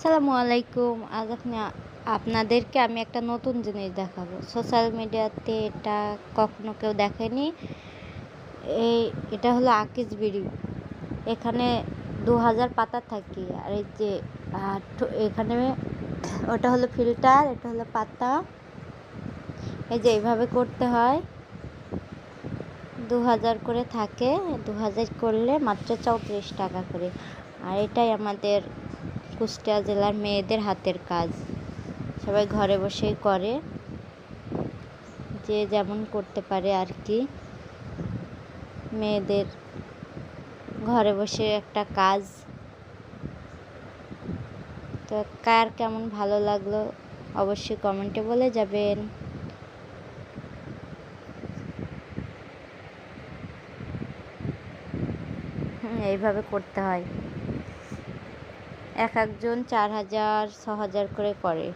আসসালামু আলাইকুম। আজ আপনাদেরকে আমি একটা নতুন জিনিস দেখাবো। সোশ্যাল মিডিয়াতে এটা কখনো কেউ দেখেনি। এই এটা হলো আকিস বিড়ি। এখানে 2000 পাতা থাকে। আর এই যে এখানে ওটা হলো ফিল্টার, এটা হলো পাতা। এই যে এইভাবে করতে হয়। 2000 করে থাকে। 2000 করলে মাত্র 34 টাকা করে। আর এটাই আমাদের কুষ্টিয়া জেলার মেয়েদের হাতের কাজ। সবাই ঘরে বসেই করে, যে যেমন করতে পারে আর কি। মেয়েদের ঘরে বসে একটা কাজ। তো কার কেমন ভালো লাগলো অবশ্যই কমেন্টে বলে যাবেন। এইভাবে করতে হয়। এক একজন 4000 6000 করে করে।